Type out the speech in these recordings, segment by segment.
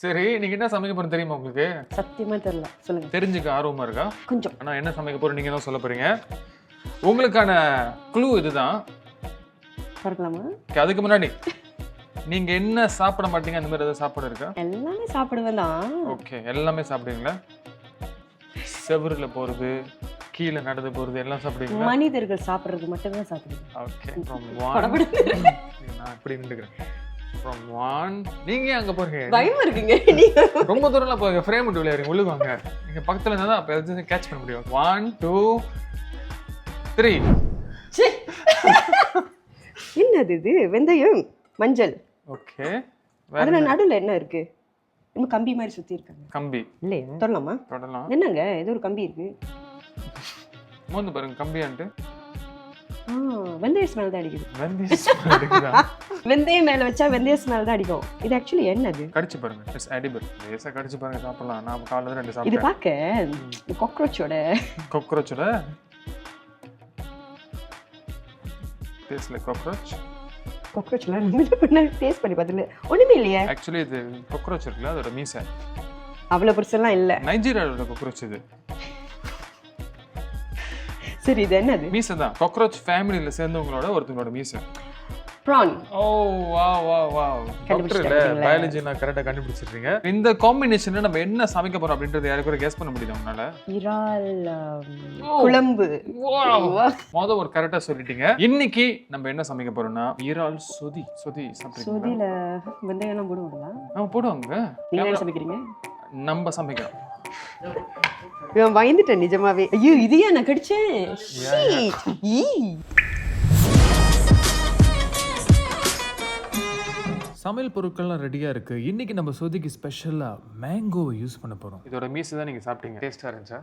சரி, நீங்க என்ன சமைக்க போறீங்க தெரியுமா உங்களுக்கு? சத்தியமா தெரியல, சொல்லுங்க. தெரிஞ்சுக்க ஆர்வமா இருக்கா? கொஞ்சம். ஆனா என்ன சமைக்க போறோம் நீங்க தான் சொல்ல போறீங்க. உங்களுக்கான க்ளூ இதுதான். பார்க்கலாமா? அதுக்கு முன்னாடி நீங்க என்ன சாப்பிட மாட்டீங்க, அந்த மாதிரி ஏதாவது சாப்பாடு இருக்கா? எல்லாமே சாப்பிடுவேன் தான். ஓகே, எல்லாமே சாப்பிடுவீங்களா? செவருல போறது, கீழே நடந்து போறது எல்லாம் சாப்பிடுவீங்களா? மனிதர்கள் சாப்பிடுறது மட்டும் தான் சாப்பிடுவேன். ஓகே, படபடன்னு. நான் இப்படி நின்னுக்கிறேன். From 1 நீங்க அங்க போறீங்க. பயமா இருக்குங்க. நீங்க ரொம்ப தூரம்லாம் போங்க, ஃப்ரேம் விட்டு விளையாடுங்க, உள்ளுவாங்க. நீங்க பக்கத்துல இருந்தா தான் அப்ப எதாவது கேட்ச் பண்ண முடியும். 1 2 3. ச்சே. என்னது இது? வெந்தயம், மஞ்சள். ஓகே. அதுல நடுவுல என்ன இருக்கு? நம்ம கம்பி மாதிரி சுத்தி இருக்காங்க. கம்பி இல்லையா? தொடலாமா? தொடலாம். என்னங்க ஏதோ ஒரு கம்பி இருக்கு. மோந்து பாருங்க கம்பியான்ட்டு. வெந்தய ஸ்மெல் தான் அடிக்குது. வெந்தய ஸ்மெல் அடிக்குதா? வெந்தயம் மேல வச்சா வெந்தய ஸ்மெல் தான் அடிக்கும். இது ஆக்சுவலி என்னது? கடிச்சு பாருங்க. It's edible. லேசா கடிச்சு பாருங்க, சாப்பிடலாம். நான் காலையில 2 இது சாப்பிட்டேன். பாக்க காக்ரோச்சோட காக்ரோச்சோட டேஸ்ட் லைக் காக்ரோச். காக்ரோச்ல நம்ம பண்ண டேஸ்ட் பண்ணி பார்த்தல ஒண்ணுமே இல்லையே. ஆக்சுவலி இது காக்ரோச் இருக்குல்ல, அதோட மீசை. அவ்வளவு பெருசெல்லாம் இல்ல. நைஜீரியாவோட காக்ரோச் இது. சரி, இது என்னது? மீசை தான். காக்ரோச் ஃபேமிலியில சேர்ந்தவங்களோட ஒருத்தங்களோட மீசை. prawn. ஓ வாவ் வாவ் வாவ். டாக்டர் இல்ல, பயாலஜி நான் கரெக்ட்டா கண்டுபிடிச்சிட்டீங்க. இந்த காம்பினேஷன்ல நம்ம என்ன சமைக்க போறோம் அப்படின்றது யாருக்கு கெஸ் பண்ண முடியுதா உங்களால? இறால் குழம்பு. மொத ஒரு கரெக்ட்டா சொல்லிட்டீங்க. இன்னைக்கு நம்ம என்ன சமைக்க போறோம்னா இறால் சொதி. சொதி சாப்பிடுறீங்களா? சொதில வெந்தயம் எல்லாம் போடுவாங்களா? போடுவாங்க. நீங்க என்ன சமைக்கிறீங்க? நம்ம சமைக்கிறோம். நான் பயந்துட்டேன் நிஜமாவே. ஐயோ, இதையா நான் கடிச்சேன். ஈ. சமையல் பொருட்கள்லாம் ரெடியா இருக்கு. இன்னைக்கு நம்ம சொதிக்கு ஸ்பெஷலா மேங்கோவை யூஸ் பண்ண போறோம். இதோட மீசை தான் நீங்க சாப்பிட்டீங்க. டேஸ்டா இருந்துச்சா?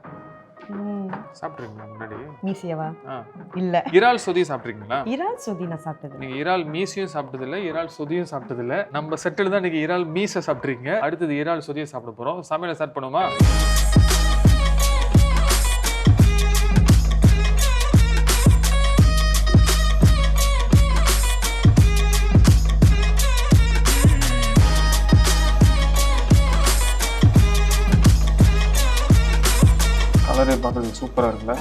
சாப்பிட்றீங்களா முன்னாடி? மீசியவா? இல்ல. இறால் சொதி சாப்பிட்றீங்களா? இறால் சொதி நான் சாப்பிட்டது. நீங்க இறால் மீசையும் சாப்பிட்டது இல்ல, இறால் சொதியும் சாப்பிட்டது இல்ல. நம்ம செட்டில் தான் நீங்க இறால் மீசை சாப்பிட்றீங்க. அடுத்தது இறால் சொதியை சாப்பிட போறோம். சமையலை ஸ்டார்ட் பண்ணுமா? கலரே பார்க்கறது சூப்பரா இருக்குல்ல?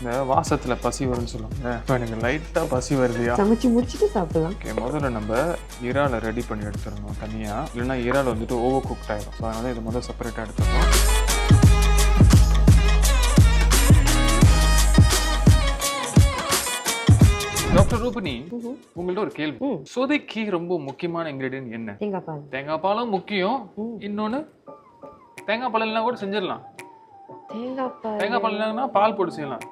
இந்த வாசத்துல பசி வரும்னு சொல்லுவாங்க. இப்போ எனக்கு லைட்டா பசி வருதுயா. சமைச்சு முடிச்சிட்டு சாப்பிடலாம். ஓகே, முதல்ல நம்ம இறாலை ரெடி பண்ணி எடுத்துடணும் தனியா. இல்லைன்னா இறால் வந்துட்டு ஓவர் குக்ட் ஆயிடும். ஸோ அதனால இதை முதல்ல செப்பரேட்டா எடுத்துடணும். டாக்டர் ரூபினி, உங்கள்ட்ட ஒரு கேள்வி. சொதிக்கு ரொம்ப முக்கியமான இன்கிரீடியன்ட் என்ன? தேங்காய் பால். தேங்காய் பாலும் முக்கியம். இன்னொன்னு தேங்காய் பால் இல்லைன்னா கூட செஞ்சிடலாம். தேங்காய் பால் இல்லைன்னா பால் போட்டு செய்யலாம்.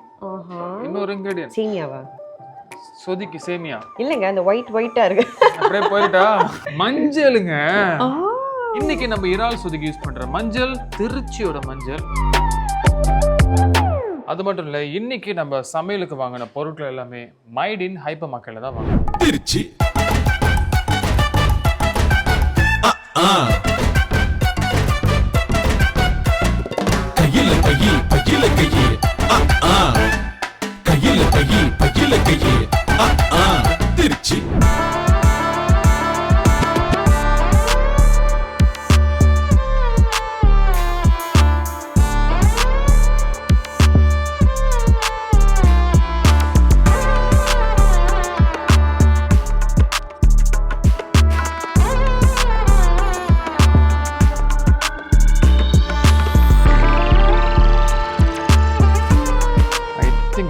இன்னொரு இன்கிரீடியன்ட் சேமியாவா? சொதிக்கு சேமியா இல்லங்க, அந்த ஒயிட்டா இருக்கு. அப்படியே போயிட்டா. மஞ்சளுங்க. இன்னைக்கு நம்ம இறால் சொதிக்கு யூஸ் பண்ற மஞ்சள் திருச்சியோட மஞ்சள். அது மட்டும் இல்ல, இன்னைக்கு நம்ம சமையலுக்கு வாங்கின பொருட்கள் எல்லாமே மைட் இன் ஹைப்பர் மார்க்கெட்ல தான் வாங்கணும். Trichy. Trichy.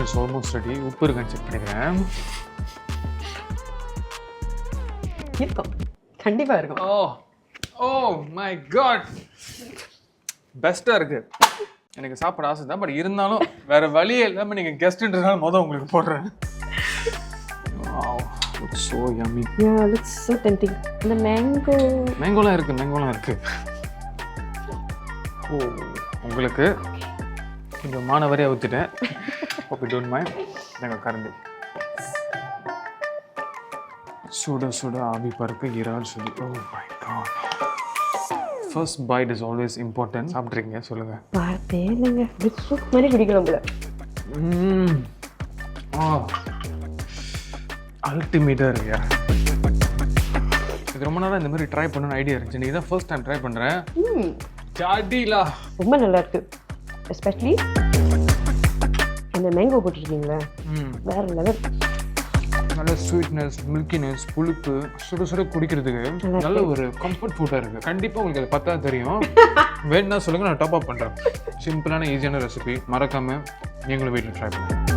It's almost ready. உப்பு இருக்கான்னு செக் பண்ணிக்கிறேன். இருக்கும், கண்டிப்பா இருக்கும். ஓ மை காட், பெஸ்டா இருக்கு. எனக்கு சாப்பிட ஆசை தான், பட் இருந்தாலும் வேற வழியே இல்லாம நீங்க கெஸ்ட்ன்றதால முதல்ல உங்களுக்கு போடுறேன். Looks so yummy. Yeah, looks so tempting. இந்த மேங்கோலாம் இருக்கு. உங்களுக்கு கொஞ்சம் மானவரே ஊத்திட்டேன். Hope you don't mind. நாங்க கரண்டி சுட ஆவி பறக்க இறால் சொல்லி. Oh my god. First bite is always important. சாப்பிட்றீங்க சொல்லுங்க. பார்த்தே இல்லைங்க, சூப் மாதிரி குடிக்கலாம் போல. அல்டிமேட்டா இருக்குயா. எனக்கு ரொம்ப நாளாக இந்த மாதிரி ட்ரை பண்ணணும்னு ஐடியா இருந்துச்சு. நீ தான் ஃபர்ஸ்ட் டைம் ட்ரை பண்ணுறேன். ம் ஜாடிலா ரொம்ப நல்லா இருக்கு. எஸ்பெஷலி அந்த மேங்கோ போட்டுருக்கீங்களா, வேற லெவல். நல்ல ஸ்வீட்னஸ், மில்கினஸ், புளிப்பு, சுட சுட குடிக்கிறதுக்கு நல்ல ஒரு கம்ஃபர்ட் ஃபுட்டாக இருக்குது. கண்டிப்பாக உங்களுக்கு அது பார்த்தா தெரியும். வேணும்னா சொல்லுங்கள், நான் டாப் அப் பண்ணுறேன். சிம்பிளான ஈஸியான ரெசிபி, மறக்காமல் நீங்களும் வீட்டில் ட்ரை பண்ணுங்கள்.